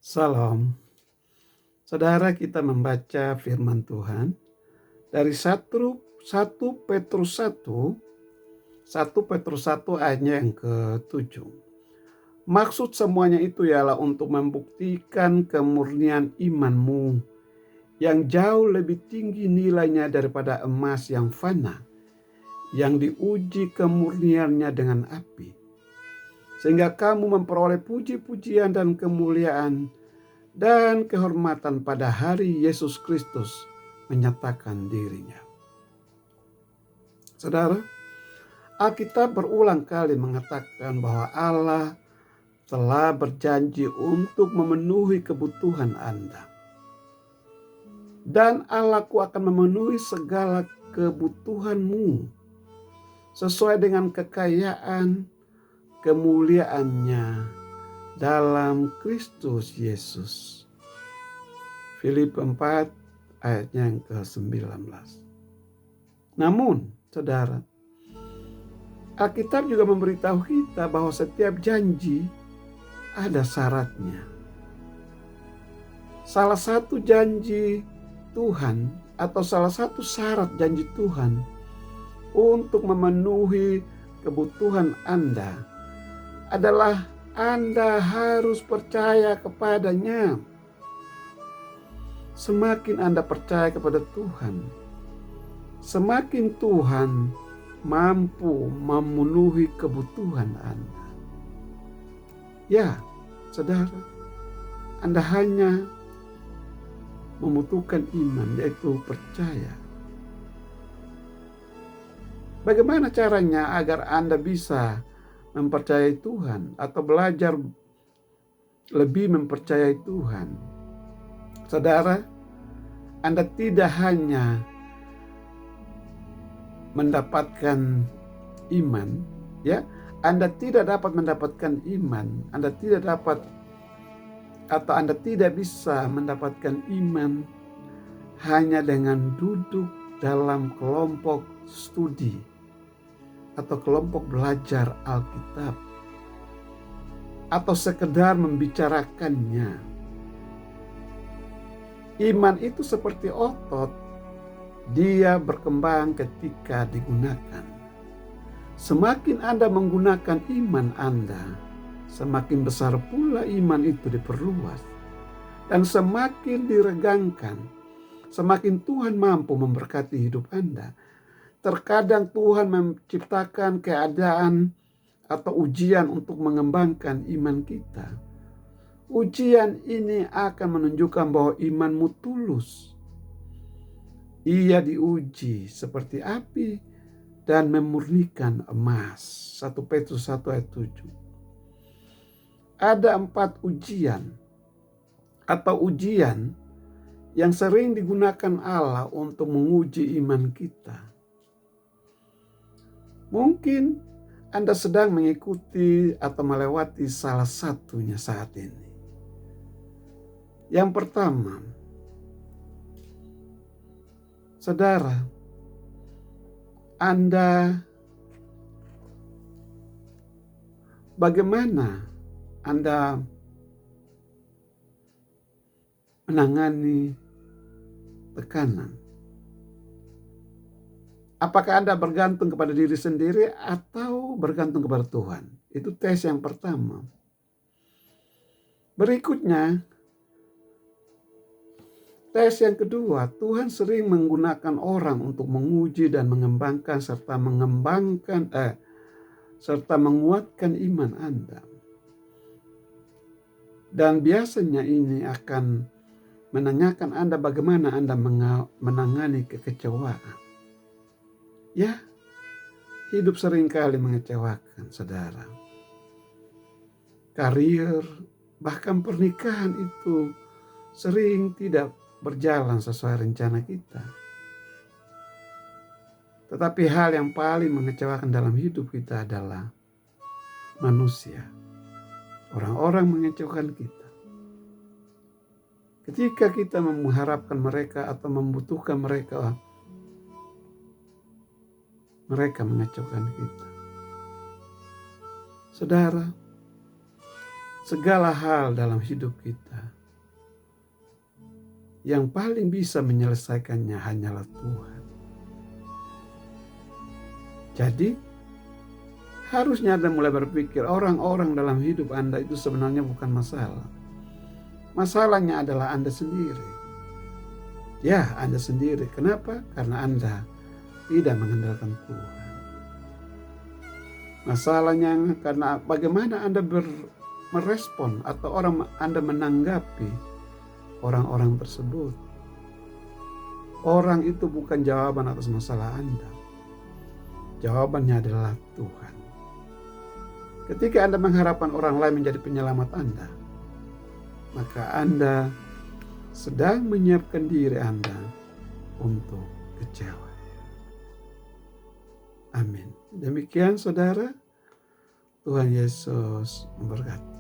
Salam. Saudara, kita membaca firman Tuhan dari 1 Petrus 1 ayatnya yang ke-7. Maksud semuanya itu ialah untuk membuktikan kemurnian imanmu yang jauh lebih tinggi nilainya daripada emas yang fana, yang diuji kemurniannya dengan api, sehingga kamu memperoleh puji-pujian dan kemuliaan dan kehormatan pada hari Yesus Kristus menyatakan dirinya. Saudara, Alkitab berulang kali mengatakan bahwa Allah telah berjanji untuk memenuhi kebutuhan Anda. Dan Allahku akan memenuhi segala kebutuhanmu sesuai dengan kekayaan kemuliaannya dalam Kristus Yesus. Filipi 4 ayatnya yang ke-19. Namun, saudara, Alkitab juga memberitahu kita bahwa setiap janji ada syaratnya. Salah satu janji Tuhan atau salah satu syarat janji Tuhan untuk memenuhi kebutuhan Anda adalah Anda harus percaya kepadanya. Semakin Anda percaya kepada Tuhan, semakin Tuhan mampu memenuhi kebutuhan Anda. Ya, saudara, Anda hanya membutuhkan iman, yaitu percaya. Bagaimana caranya agar Anda bisa mempercayai Tuhan atau belajar lebih mempercayai Tuhan? Saudara, Anda tidak hanya mendapatkan iman, ya. Anda tidak dapat mendapatkan iman, Anda tidak bisa mendapatkan iman hanya dengan duduk dalam kelompok studi atau kelompok belajar Alkitab atau sekedar membicarakannya. Iman itu seperti otot, dia berkembang ketika digunakan. Semakin Anda menggunakan iman Anda, semakin besar pula iman itu diperluas. Dan semakin diregangkan, semakin Tuhan mampu memberkati hidup Anda. Terkadang Tuhan menciptakan keadaan atau ujian untuk mengembangkan iman kita. Ujian ini akan menunjukkan bahwa imanmu tulus. Ia diuji seperti api dan memurnikan emas. 1 Petrus 1 ayat 7. Ada 4 ujian atau ujian yang sering digunakan Allah untuk menguji iman kita. Mungkin Anda sedang mengikuti atau melewati salah satunya saat ini. Yang pertama, saudara, bagaimana Anda menangani tekanan? Apakah Anda bergantung kepada diri sendiri atau bergantung kepada Tuhan? Itu tes yang pertama. Berikutnya, tes yang kedua, Tuhan sering menggunakan orang untuk menguji dan mengembangkan serta menguatkan iman Anda. Dan biasanya ini akan menanyakan Anda bagaimana Anda menangani kekecewaan. Ya, hidup seringkali mengecewakan, saudara. Karir, bahkan pernikahan itu sering tidak berjalan sesuai rencana kita. Tetapi hal yang paling mengecewakan dalam hidup kita adalah manusia. Orang-orang mengecewakan kita. Ketika kita mengharapkan mereka atau membutuhkan mereka, mereka mengecewakan kita. Saudara, segala hal dalam hidup kita Yang paling bisa menyelesaikannya hanyalah Tuhan. Jadi harusnya Anda mulai berpikir orang-orang dalam hidup Anda itu sebenarnya bukan masalah. Masalahnya adalah Anda sendiri. Ya, Anda sendiri. Kenapa? Karena Anda tidak mengandalkan Tuhan. Masalahnya karena bagaimana Anda merespon atau Anda menanggapi orang-orang tersebut. Orang itu bukan jawaban atas masalah Anda. Jawabannya adalah Tuhan. Ketika Anda mengharapkan orang lain menjadi penyelamat Anda, maka Anda sedang menyiapkan diri Anda untuk kecewa. Amin. Demikian saudara, Tuhan Yesus memberkati.